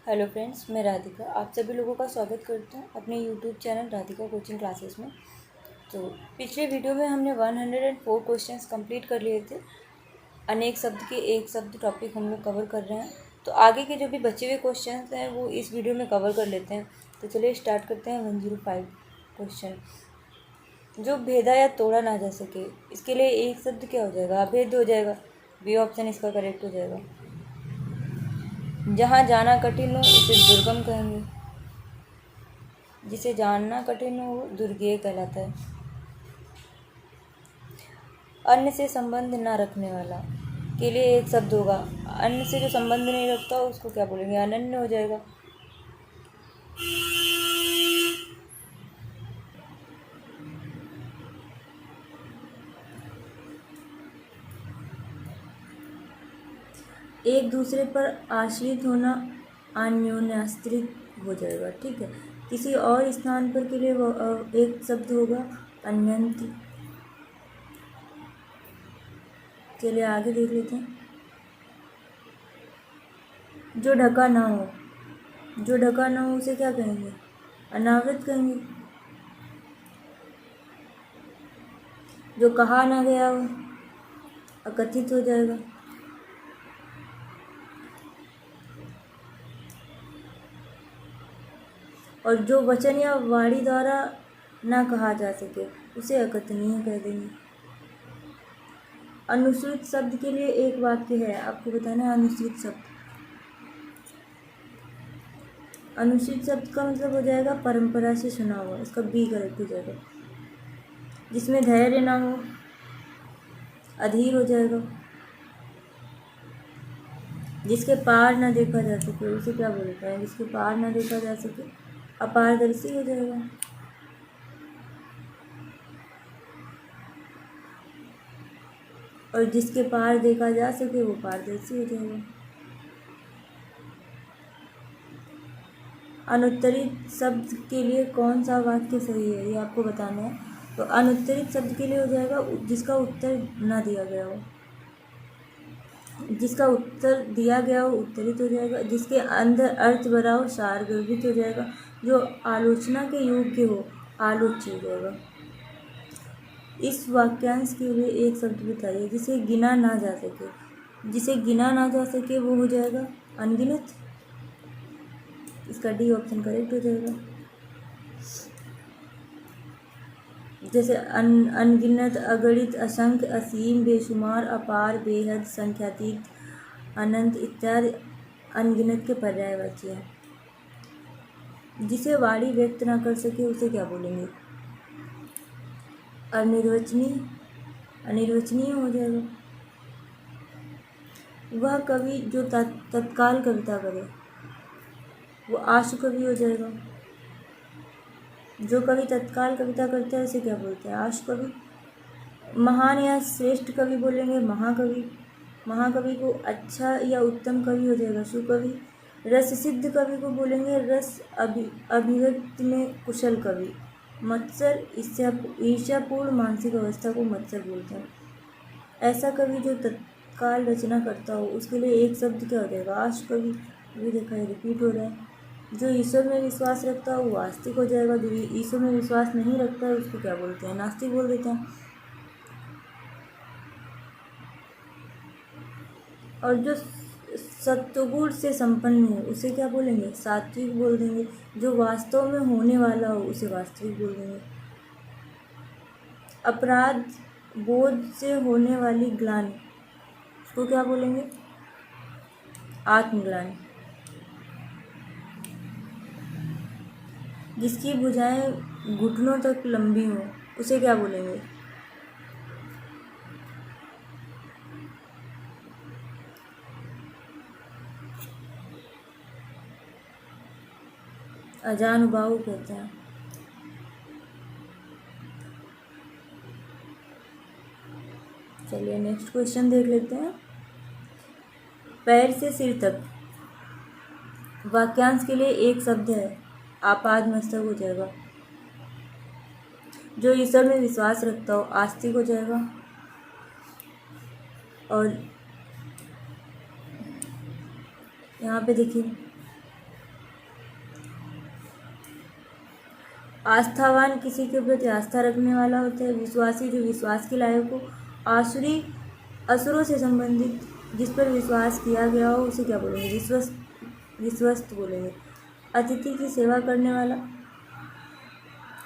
Hello friends, मैं राधिका आप सभी लोगों का स्वागत करता हूँ अपने YouTube channel Radhika coaching classes में। तो पिछले वीडियो में हमने 104 क्वेश्चंस कंप्लीट कर लिए थे। अनेक शब्द के एक शब्द टॉपिक हम लोग कवर कर रहे हैं। तो आगे के जो भी बचे हुए क्वेश्चंस हैं वो इस वीडियो में कवर कर लेते हैं। तो चलिए स्टार्ट करते हैं। 105 क्वेश्चन, जो भेदा या तोड़ा ना जा सके, इसके लिए एक शब्द क्या हो जाएगा? अभेद हो जाएगा। बी ऑप्शन इसका करेक्ट हो जाएगा। जहाँ जाना कठिन हो उसे दुर्गम कहेंगे। जिसे जानना कठिन हो वो दुर्गेय कहलाता है। अन्न से संबंध ना रखने वाला के लिए एक शब्द होगा। अन्न से जो संबंध नहीं रखता उसको क्या बोलेंगे? अनन्य हो जाएगा। एक दूसरे पर आश्रित होना अन्योन्याश्रित हो जाएगा। ठीक है, किसी और स्थान पर के लिए वो एक शब्द होगा अन्यंत्र। चलिए आगे देख लेते हैं। जो ढका ना हो, जो ढका ना हो उसे क्या कहेंगे? अनावृत कहेंगे। जो कहा ना गया हो अकथित हो जाएगा। और जो वचन या वाणी द्वारा ना कहा जा सके उसे अकथनीय कह देंगे। अनुश्रित शब्द के लिए एक वाक्य है, आपको बताना है अनुश्रित शब्द। अनुश्रित शब्द का मतलब हो जाएगा परंपरा से सुना हुआ, इसका बी करेक्ट हो जाएगा। जिसमें धैर्य ना हो अधीर हो जाएगा। जिसके पार ना देखा जा सके उसे क्या बोलता है? जिसके पार ना देखा जा सके अपारदर्शी हो जाएगा। और जिसके पार देखा जा सके वो पारदर्शी हो जाएगा। अनुत्तरित शब्द के लिए कौन सा वाक्य सही है ये आपको बताना है। तो अनुत्तरित शब्द के लिए हो जाएगा जिसका उत्तर ना दिया गया हो। जिसका उत्तर दिया गया हो उत्तरित हो जाएगा। जिसके अंदर अर्थ भरा हो सारगर्भित हो जाएगा। जो आलोचना के योग्य हो आलोच्य हो जाएगा। इस वाक्यांश के लिए एक शब्द बताइए जिसे गिना ना जा सके। जिसे गिना ना जा सके वो हो जाएगा अनगिनत। इसका डी ऑप्शन करेक्ट हो जाएगा। जैसे अनगिनत, अगणित, असंख्य, असीम, बेशुमार, अपार, बेहद, संख्यातीत, अनंत इत्यादि अनगिनत के पर्यायवाची हैं। जिसे वाणी व्यक्त ना कर सके उसे क्या बोलेंगे? अनिर्वचनीय, अनिर्वचनीय हो जाएगा। वह कवि जो तत्काल कविता करे वो आशु कवि हो जाएगा। जो कवि तत्काल कविता करता है उसे क्या बोलते हैं? आशु कवि। महान या श्रेष्ठ कवि बोलेंगे महाकवि। महाकवि को अच्छा या उत्तम कवि हो जाएगा सुकवि। रस सिद्ध कवि को बोलेंगे रस अभिव्यक्ति में कुशल कवि। मत्सर ईर्ष्यापूर्ण मानसिक अवस्था को मत्सर बोलते हैं। ऐसा कवि जो तत्काल रचना करता हो उसके लिए एक शब्द क्या हो जाएगा? आशु कवि। अभी देखा है रिपीट हो रहा है। जो ईश्वर में विश्वास रखता हो वो आस्तिक हो जाएगा। जो ईश्वर में विश्वास नहीं रखता है उसको क्या बोलते हैं? नास्तिक बोल देते हैं। और जो सत्वगुण से संपन्न हो उसे क्या बोलेंगे? सात्विक बोल देंगे। जो वास्तव में होने वाला हो उसे वास्तविक बोल देंगे। अपराध बोध से होने वाली ग्लानि उसको क्या बोलेंगे? आत्मग्लानि। जिसकी भुजाएं घुटनों तक लंबी हो उसे क्या बोलेंगे? अजानुबाहु कहते हैं। चलिए नेक्स्ट क्वेश्चन देख लेते हैं। पैर से सिर तक वाक्यांश के लिए एक शब्द है आपाद मस्तक हो जाएगा। जो ईश्वर में विश्वास रखता हो आस्तिक हो जाएगा। और यहाँ पे देखिए आस्थावान किसी के प्रति आस्था रखने वाला होता है। विश्वासी जो विश्वास के लायक हो। आसुरी असुरों से संबंधित जिस पर विश्वास किया गया हो उसे क्या बोलेंगे? विश्वस्त बोलेंगे। अतिथि की सेवा करने वाला,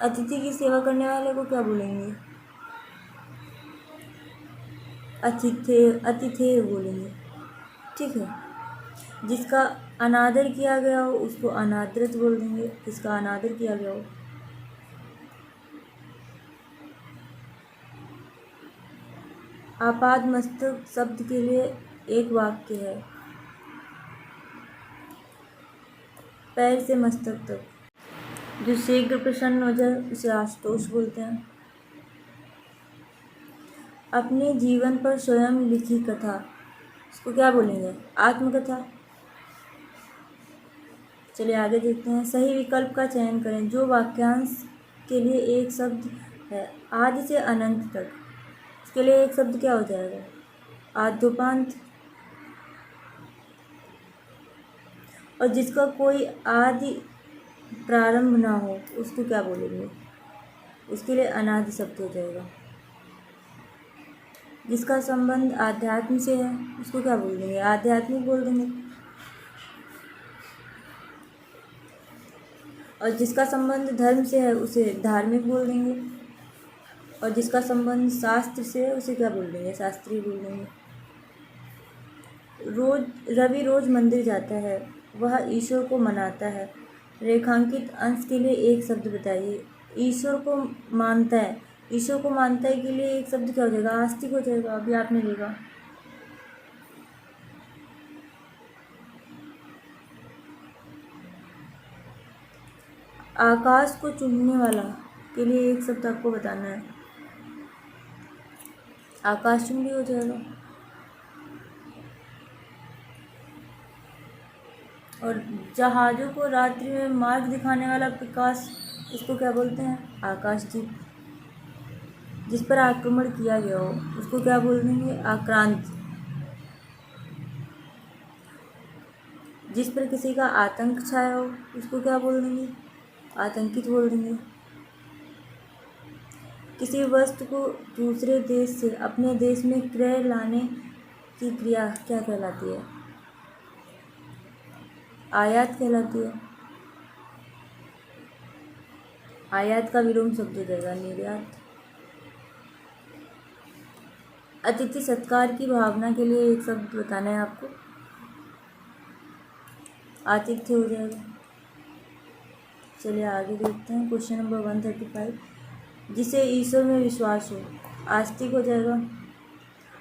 अतिथि की सेवा करने वाले को क्या बोलेंगे? अतिथेय बोलेंगे। ठीक है। जिसका अनादर किया गया हो उसको अनादृत बोल देंगे। जिसका अनादर किया गया हो। आपाद मस्तक शब्द के लिए एक वाक्य है। पैर से मस्तक तक। जो शीघ्र प्रसन्न हो जाए उसे आशुतोष बोलते हैं। अपने जीवन पर स्वयं लिखी कथा, इसको क्या बोलेंगे? आत्मकथा। चलिए आगे देखते हैं। सही विकल्प का चयन करें। जो वाक्यांश के लिए एक शब्द है आदि से अनंत तक, इसके लिए एक शब्द क्या हो जाएगा? आद्योपांत। और जिसका कोई आदि प्रारंभ ना हो उसको क्या बोलेंगे? उसके लिए अनादि शब्द हो जाएगा। जिसका संबंध आध्यात्म से है उसको क्या बोल देंगे? आध्यात्मिक बोल देंगे। और जिसका संबंध धर्म से है उसे धार्मिक बोल देंगे। और जिसका संबंध शास्त्र से है उसे क्या बोल देंगे? शास्त्रीय बोल देंगे। रवि रोज मंदिर जाता है, वह ईश्वर को मनाता है। रेखांकित अंश के लिए एक शब्द बताइए। ईश्वर को मानता है, ईश्वर को मानता है के लिए एक शब्द क्या हो जाएगा? आस्तिक हो जाएगा। अभी आपने लिखा। आकाश को चूमने वाला के लिए एक शब्द आपको बताना है। आकाशचुंबी हो जाएगा। और जहाज़ों को रात्रि में मार्ग दिखाने वाला प्रकाश, इसको क्या बोलते हैं? आकाशदीप। जिस पर आक्रमण किया गया हो उसको क्या बोल देंगे? आक्रांत। जिस पर किसी का आतंक छाया हो उसको क्या बोल देंगे? आतंकित बोल देंगे। किसी वस्तु को दूसरे देश से अपने देश में क्रय लाने की क्रिया क्या कहलाती है? आयात कहलाती है। आयात का विलोम शब्द हो जाएगा निर्यात। अतिथि सत्कार की भावना के लिए एक शब्द बताना है आपको। आतिथ्य हो जाएगा। चलिए आगे देखते हैं। Question number 135। जिसे ईश्वर में विश्वास हो, आस्तिक हो जाएगा।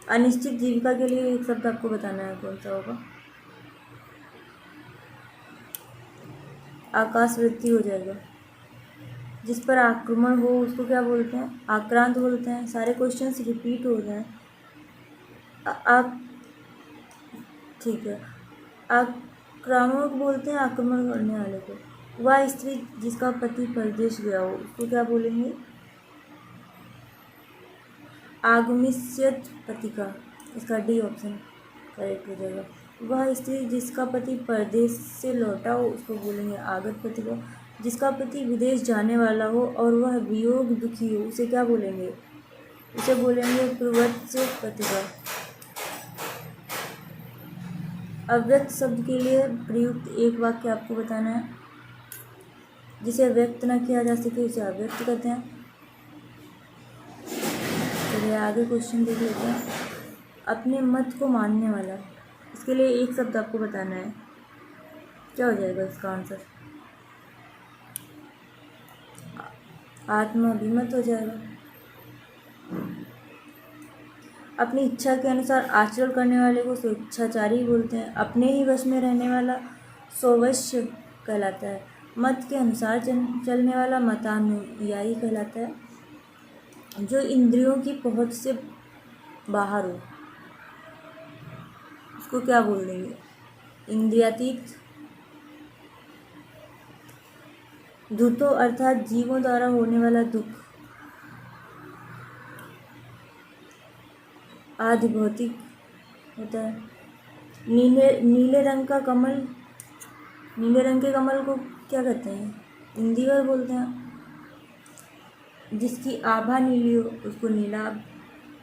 अनिश्चित जीविका के लिए एक शब्द आपको बताना है, कौन सा होगा? आकाशवृत्ति हो जाएगा। जिस पर आक्रमण हो उसको क्या बोलते हैं? आक्रांत बोलते हैं। सारे क्वेश्चंस रिपीट हो रहे हैं। ठीक है। आक्रामक बोलते हैं आक्रमण करने वाले को। वह स्त्री जिसका पति परदेश गया हो उसको क्या बोलेंगे? आगमिष्यत पतिका। इसका डी ऑप्शन करेक्ट हो जाएगा। वह स्त्री जिसका पति परदेश से लौटा हो उसको बोलेंगे आगत पतिका। जिसका पति विदेश जाने वाला हो और वह वियोग दुखी हो उसे क्या बोलेंगे? उसे बोलेंगे प्रवृत्त पतिका। अव्यक्त शब्द के लिए प्रयुक्त एक वाक्य आपको बताना है। जिसे व्यक्त न किया जा सके उसे अव्यक्त कहते हैं। चलिए आगे क्वेश्चन देख लेते हैं। अपने मत को मानने वाला, इसके लिए एक शब्द आपको बताना है। क्या हो जाएगा इसका आंसर? आत्माभिमत हो जाएगा। अपनी इच्छा के अनुसार आचरण करने वाले को स्वेच्छाचारी बोलते हैं। अपने ही वश में रहने वाला स्ववश्य कहलाता है। मत के अनुसार चलने वाला मतानुयायी कहलाता है। जो इंद्रियों की पहुंच से बाहर हो उसको क्या बोल देंगे? इंद्रियातीत। धूतो अर्थात जीवों द्वारा होने वाला दुख। आदि भौतिक होता है। नीले रंग का कमल, नीले रंग के कमल को क्या कहते हैं? इंदिवर बोलते हैं। जिसकी आभा नीली हो उसको नीलाभ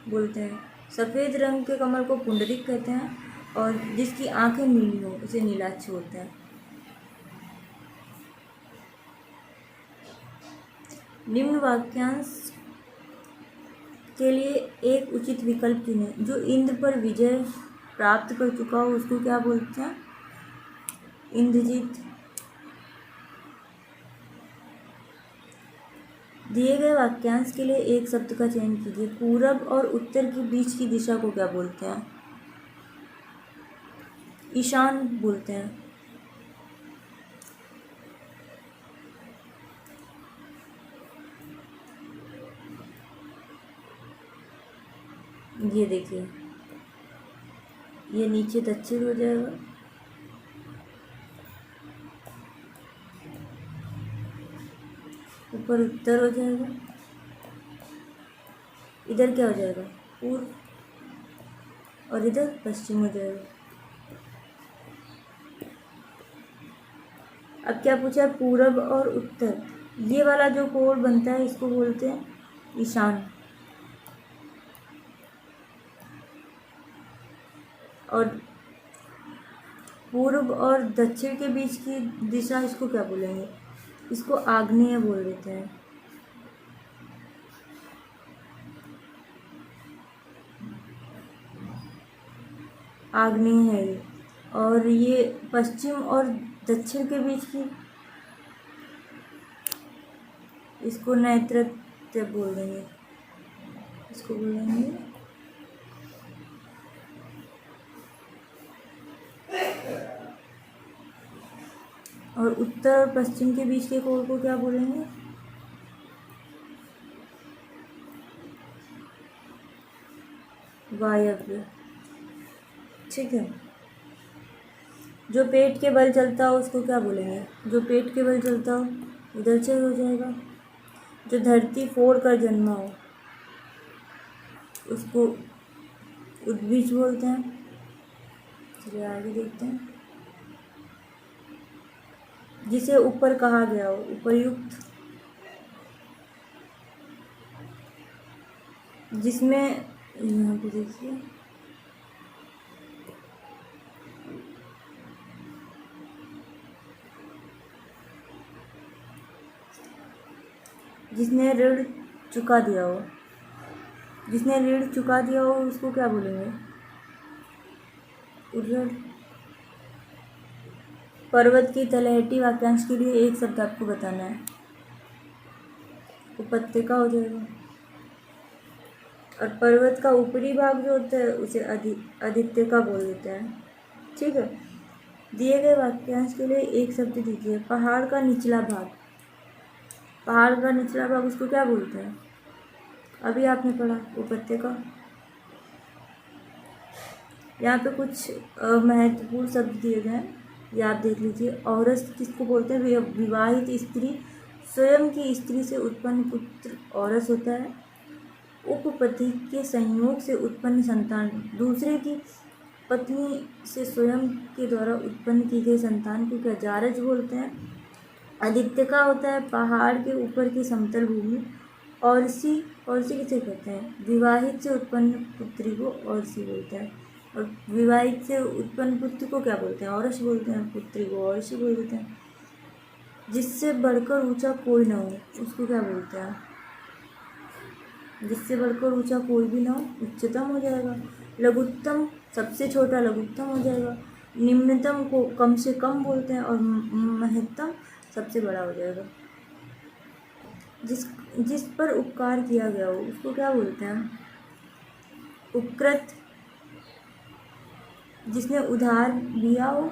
बोलते हैं। सफ़ेद रंग के कमल को पुंडरिक कहते हैं और जिसकी आंखें नीली हो उसे नीलाक्ष बोलते हैं। निम्न वाक्यांश के लिए एक उचित विकल्प चुनें। जो इंद्र पर विजय प्राप्त कर चुका हो उसको क्या बोलते हैं? इंद्रजीत। दिए गए वाक्यांश के लिए एक शब्द का चयन कीजिए। पूरब और उत्तर के बीच की दिशा को क्या बोलते हैं? ईशान बोलते हैं। ये देखिए, ये नीचे दक्षिण हो जाएगा, ऊपर उत्तर हो जाएगा, इधर क्या हो जाएगा? पूर्व, और इधर पश्चिम हो जाएगा। अब क्या पूछा है? पूरब और उत्तर। ये वाला जो कोण बनता है इसको बोलते हैं ईशान, और पूर्व और दक्षिण के बीच की दिशा इसको क्या बोलेंगे? इसको आग्नेय बोल देते हैं। आग्नेय है ये। और ये पश्चिम और दक्षिण के बीच की, इसको नैऋत्य बोल देंगे, इसको बोलेंगे और उत्तर और पश्चिम के बीच के कोण को क्या बोलेंगे? वायव्य। ठीक है। जो पेट के बल चलता हो उसको क्या बोलेंगे? जो पेट के बल चलता हो उधर से हो जाएगा। जो धरती फोड़ कर जन्मा हो उसको उद्भिज बोलते हैं। चलिए आगे देखते हैं। जिसे ऊपर कहा गया हो उपयुक्त, जिसमें यहाँ पे देखिए जिसने ऋण चुका दिया हो, जिसने ऋण चुका दिया हो उसको क्या बोलेंगे? उद्धृढ़। पर्वत की तलहटी वाक्यांश के लिए एक शब्द आपको बताना है। उपत्यका हो जाएगा। और पर्वत का ऊपरी भाग जो होता है उसे आदित्यका बोल देते हैं। ठीक है। दिए गए वाक्यांश के लिए एक शब्द दीजिए। पहाड़ का निचला भाग। पहाड़ का निचला भाग उसको क्या बोलते हैं? अभी आपने पढ़ा, उपत्यका। यहाँ पे कुछ महत्वपूर्ण शब्द दिए गए हैं, ये आप देख लीजिए। औरस किसको बोलते हैं? विवाहित स्त्री, स्वयं की स्त्री से उत्पन्न पुत्र औरस होता है। उपपति के संयोग से उत्पन्न संतान, दूसरे की पत्नी से स्वयं के द्वारा उत्पन्न की गई संतान को क्या जारज बोलते हैं। आदित्यका होता है पहाड़ के ऊपर की समतल भूमि। औरसी, औरसी किसे कहते हैं? विवाहित से उत्पन्न पुत्री को औरसी बोलते हैं। और विवाहित से उत्पन्न पुत्र को क्या बोलते हैं? औरस बोलते हैं। पुत्री को औरसी बोल देते हैं। जिससे बढ़कर ऊंचा कोई ना हो उसको क्या बोलते हैं? जिससे बढ़कर ऊंचा कोई भी ना हो उच्चतम हो जाएगा। लघुत्तम, सबसे छोटा लघुत्तम हो जाएगा। निम्नतम को कम से कम बोलते हैं और महत्तम सबसे बड़ा हो जाएगा। जिस पर उपकार किया गया हो उसको क्या बोलते हैं? उपकृत। जिसने उधार लिया हो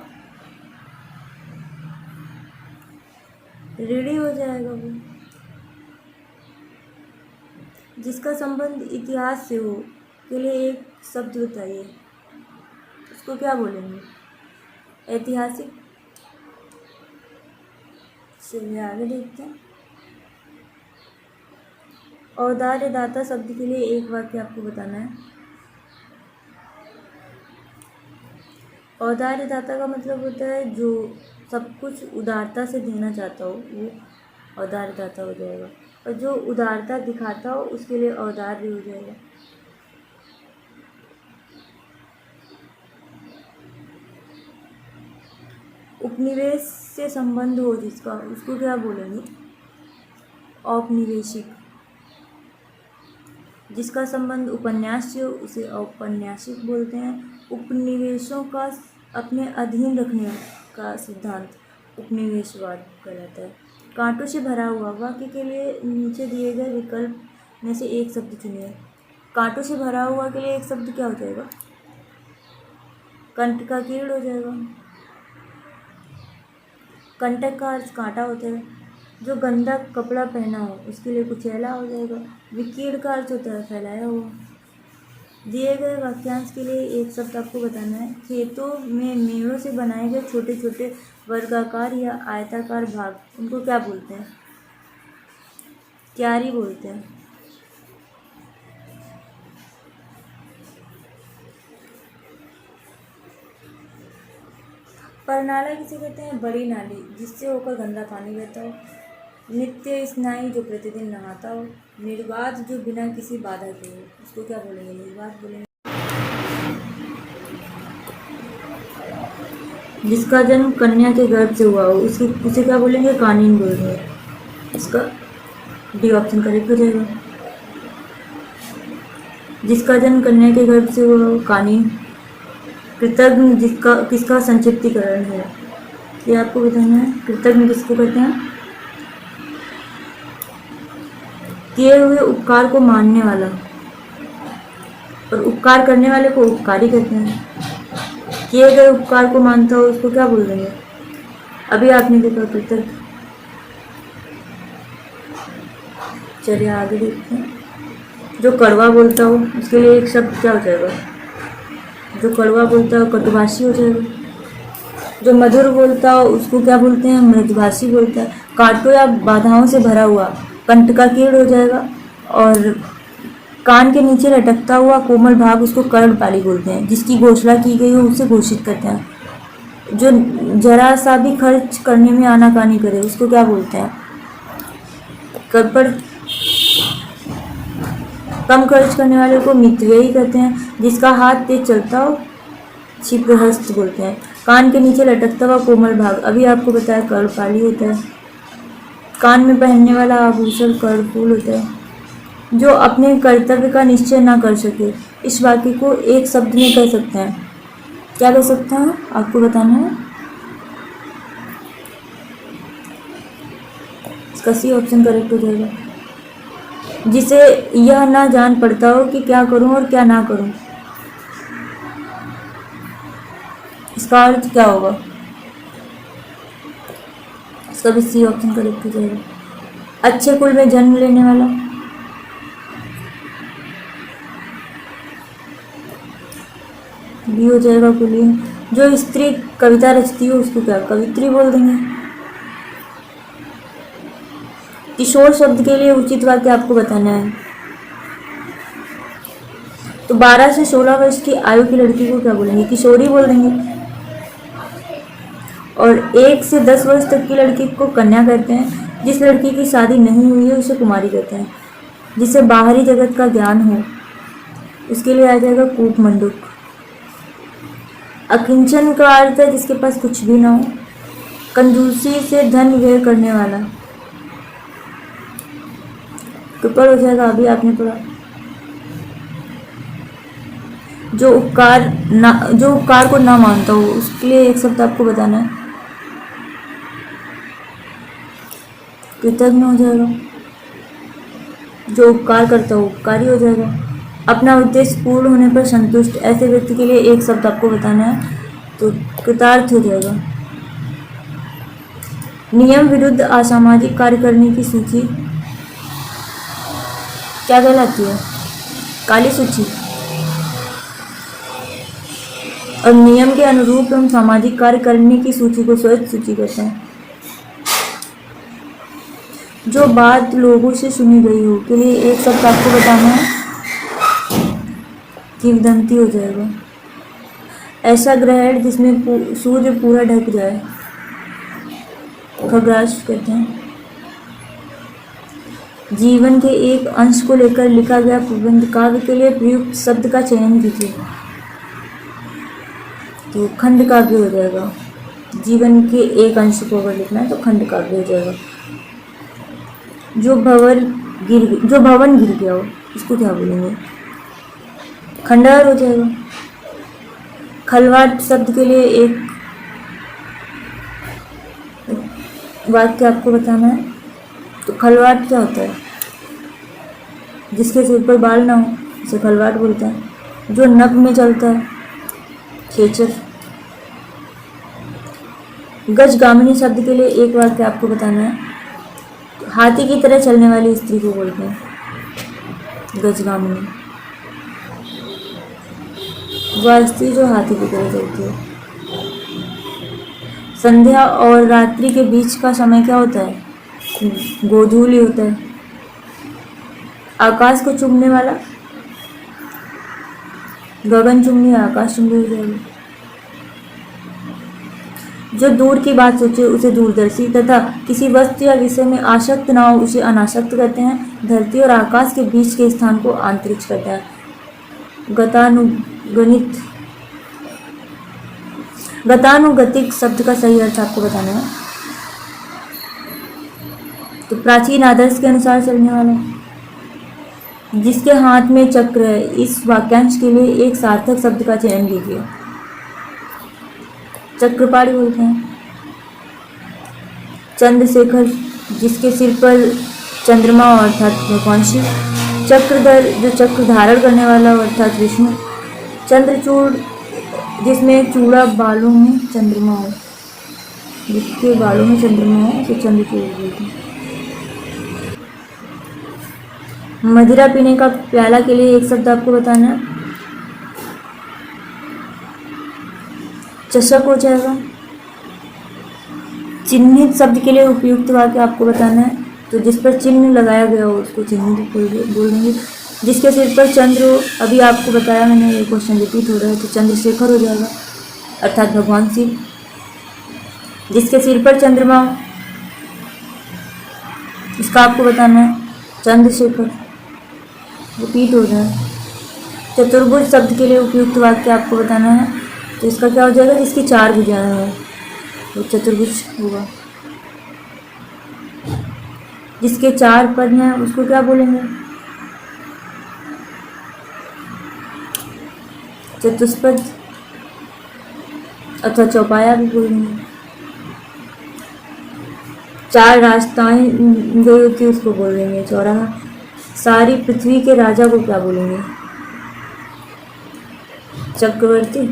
ऋणी हो जाएगा वो। जिसका संबंध इतिहास से हो के लिए एक शब्द बताइए, उसको क्या बोलेंगे? ऐतिहासिक। चलिए आगे देखते हैं। औदार्य दाता शब्द के लिए एक वाक्य आपको बताना है। औदार्य दाता का मतलब होता है जो सब कुछ उदारता से देना चाहता हो, वो औदार्य दाता हो जाएगा। और जो उदारता दिखाता हो उसके लिए औदार्य हो जाएगा। उपनिवेश से संबंध हो जिसका, उसको क्या बोलेंगे? औपनिवेशिक। जिसका संबंध उपन्यास से हो उसे औपन्यासिक बोलते हैं। उपनिवेशों का अपने अधीन रखने का सिद्धांत उपनिवेशवाद कहलाता है। कांटों से भरा हुआ वाक्य के लिए नीचे दिए गए विकल्प में से एक शब्द चुनिए। कांटों से भरा हुआ के लिए एक शब्द क्या हो जाएगा? कंट का कीड़ हो जाएगा। कंटक का अर्थ कांटा होता है। जो गंदा कपड़ा पहना हो उसके लिए कुचैला हो जाएगा। विकीर्ण का अर्थ होता है फैलाया हुआ। दिए गए वाक्यांश के लिए एक शब्द आपको बताना है। खेतों में मेड़ों से बनाए गए छोटे छोटे वर्गाकार या आयताकार भाग, उनको क्या बोलते हैं? क्यारी बोलते हैं। परनाला किसे कहते हैं? बड़ी नाली जिससे होकर गंदा पानी बहता हो। नित्य स्नायी जो प्रतिदिन नहाता हो। निर्बाध जो बिना किसी बाधा के हो, उसको क्या बोलेंगे? निर्बाध बोलेंगे। जिसका जन्म कन्या के गर्भ से हुआ हो उसे क्या बोलेंगे? कानीन बोलेंगे। इसका डी ऑप्शन करेक्ट हो जाएगा। जिसका जन्म कन्या के गर्भ से हुआ हो, कानीन। कृतज्ञ किसका संक्षिप्तीकरण है? ये आपको बताना है। कृतज्ञ किसको कहते हैं? किए हुए उपकार को मानने वाला, और उपकार करने वाले को उपकारी कहते हैं। किए गए उपकार को मानता हो उसको क्या बोल देंगे? अभी आपने देखा कृतज्ञ। चलिए आगे देखते हैं। जो कड़वा बोलता हो उसके लिए एक शब्द क्या हो जाएगा? जो कड़वा बोलता हो कटुभाषी हो जाएगा। जो मधुर बोलता हो उसको क्या बोलते हैं? मृदुभाषी बोलता है। कांटों या बाधाओं से भरा हुआ कंट का कीड़ हो जाएगा। और कान के नीचे लटकता हुआ कोमल भाग उसको कर्णपाली बोलते हैं। जिसकी घोषणा की गई हो उसे घोषित करते हैं। जो जरा सा भी खर्च करने में आनाकानी करे उसको क्या बोलते हैं? पर कम खर्च करने वाले को मितव्ययी कहते हैं। जिसका हाथ तेज चलता हो क्षिप्रहस्त बोलते हैं। कान के नीचे लटकता हुआ कोमल भाग, अभी आपको बताया कर्णपाली होता है। कान में पहनने वाला आभूषण कर्णफूल होता है। जो अपने कर्तव्य का निश्चय ना कर सके, इस वाक्य को एक शब्द में कह सकते हैं। क्या कह सकते हैं? आपको बताना है। इसका सी ऑप्शन करेक्ट हो जाएगा। जिसे यह ना जान पड़ता हो कि क्या करूं और क्या ना करूं, इसका अर्थ क्या होगा? इसका भी सी ऑप्शन करेक्ट हो जाएगा। अच्छे कुल में जन्म लेने वाला, भी हो जाएगा कुलीन। जो स्त्री कविता रचती हो उसको क्या कवित्री बोल देंगे। किशोर शब्द के लिए उचित वाक्य आपको बताना है। तो 12 से 16 वर्ष की आयु की लड़की को क्या बोलेंगे? किशोरी बोल देंगे। और 1 से 10 वर्ष तक की लड़की को कन्या कहते हैं। जिस लड़की की शादी नहीं हुई है उसे कुमारी कहते हैं। जिसे बाहरी जगत का ज्ञान हो उसके लिए आ जाएगा कूपमंडूक। अकिंचन का अर्थ है जिसके पास कुछ भी ना हो। कंजूसी से धन व्यय करने वाला, ऊपर हो जाएगा। अभी आपने पढ़ा। जो उपकार को ना मानता हो उसके लिए एक शब्द आपको बताना है। कृतज्ञ हो जाएगा। जो उपकार करता हो उपकारी हो जाएगा। अपना उद्देश्य पूर्ण होने पर संतुष्ट, ऐसे व्यक्ति के लिए एक शब्द आपको बताना है, तो कृतार्थ हो जाएगा। नियम विरुद्ध असामाजिक कार्य करने की सूची क्या कहलाती है? काली सूची। और नियम के अनुरूप हम सामाजिक कार्य करने की सूची को श्वेत सूची कहते हैं। जो बात लोगों से सुनी गई हो के लिए एक शब्द आपको बताना है, किंवदंती हो जाएगा। ऐसा ग्रहण जिसमें सूर्य पूरा ढक जाए, खग्रास कहते हैं। जीवन के एक अंश को लेकर लिखा गया प्रबंध काव्य के लिए प्रयुक्त शब्द का चयन कीजिए। तो खंड काव्य हो जाएगा। जीवन के एक अंश को अगर लिखना है तो खंड काव्य हो जाएगा। जो भवन गिर गया हो इसको क्या बोलेंगे? खंडहर हो जाएगा। खलवाट शब्द के लिए एक वाक्य आपको बताना है। तो खलवाट क्या होता है? जिसके सिर पर बाल ना हो उसे खलवाट बोलते हैं। जो नभ में चलता है खेचर। गजगामिनी शब्द के लिए एक वाक्य आपको बताना है। हाथी की तरह चलने वाली स्त्री को बोलते हैं गजगामिनी। वह स्त्री जो हाथी की तरह चलती है। संध्या और रात्रि के बीच का समय क्या होता है? गोधूली होता है। आकाश को चूमने वाला गगन चुम्बी, आकाश चुम्बी हो जाएगा। जो दूर की बात सोचे उसे दूरदर्शी तथा किसी वस्तु या विषय में आसक्त ना हो उसे अनासक्त कहते हैं। धरती और आकाश के बीच के स्थान को अंतरिक्ष कहते हैं। गतानुगतिक शब्द का सही अर्थ आपको बताना है। तो प्राचीन आदर्श के अनुसार चलने वाला। जिसके हाथ में चक्र है, इस वाक्यांश के लिए एक सार्थक शब्द का चयन कीजिए। चक्रपाणी बोलते हैं। चंद्रशेखर जिसके सिर पर चंद्रमा अर्थात भगवान शिव। चक्रधर जो चक्र धारण करने वाला अर्थात विष्णु। चंद्रचूड़ जिसमें चूड़ा बालों में चंद्रमा हो, जिसके बालों में चंद्रमा हो तो चंद्रचूड़ बोलते हैं। मदिरा पीने का प्याला के लिए एक शब्द आपको बताना है। चषक हो जाएगा। चिन्हित शब्द के लिए उपयुक्त वाक्य आपको बताना है। तो जिस पर चिन्ह लगाया गया हो उसको चिन्हित बोल देंगे। जिसके सिर पर चंद्र हो, अभी आपको बताया मैंने, ये क्वेश्चन रिपीट हो रहा है, तो चंद्रशेखर हो जाएगा अर्थात भगवान शिव। जिसके सिर पर चंद्रमा हो इसका आपको बताना है चंद्रशेखर। रिपीट हो रहा है। चतुर्भुज शब्द के लिए उपयुक्त वाक्य आपको बताना है। तो इसका क्या हो जाएगा? जिसकी 4 भुजाएं हैं वो चतुर्भुज होगा। जिसके 4 पद हैं उसको क्या बोलेंगे? चतुष्पद अथवा चौपाया भी बोलेंगे। 4 रास्ताएं गई होती है उसको बोल देंगे चौराहा। सारी पृथ्वी के राजा को क्या बोलेंगे? चक्रवर्ती।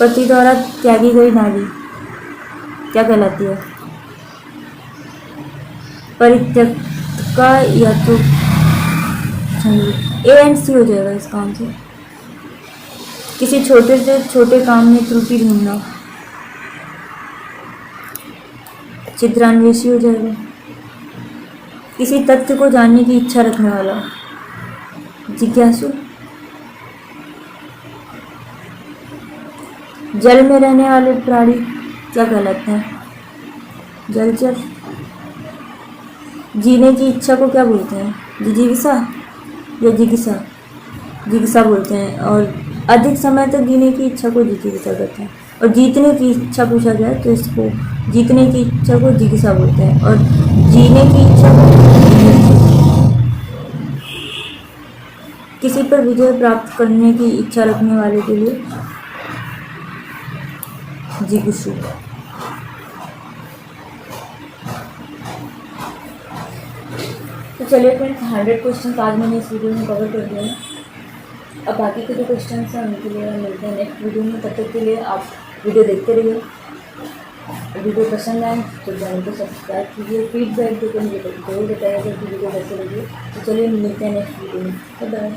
पति द्वारा त्यागी गई नारी क्या कहलाती है? परित्यक्ता या तो ए एंड सी हो जाएगा इसका आंसर। किसी छोटे से छोटे काम में त्रुटि ढूंढना चित्रान्वेषी हो जाएगा। किसी तथ्य को जानने की इच्छा रखने वाला जिज्ञासु। जल में रहने वाले प्राणी क्या कहलाते हैं? जलचर। जीने की इच्छा को क्या बोलते हैं? जिजीविषा या जिज्ञासा? जिज्ञासा बोलते हैं। और अधिक समय तक जीने की इच्छा को जिज्ञासा कहते हैं। और जीतने की इच्छा पूछा जाए तो इसको जीतने की इच्छा को जिज्ञासा बोलते हैं। और जीने की इच्छा को किसी पर विजय प्राप्त करने की इच्छा रखने वाले के लिए जिगुषु। तो चलिए फ्रेंड्स, 100 क्वेश्चन आज मैंने इस वीडियो में कवर कर दिया है। अब बाकी के जो क्वेश्चन हैं उनके लिए मिलते हैं नेक्स्ट वीडियो में। तब तक के लिए आप वीडियो देखते रहिए। वीडियो पसंद आए तो चैनल को सब्सक्राइब कीजिए। फीडबैक देकर मुझे जरूर बताइएगा कि वीडियो कैसे लगी। तो चलिए मिलते हैं नेक्स्ट वीडियो में। Bye bye.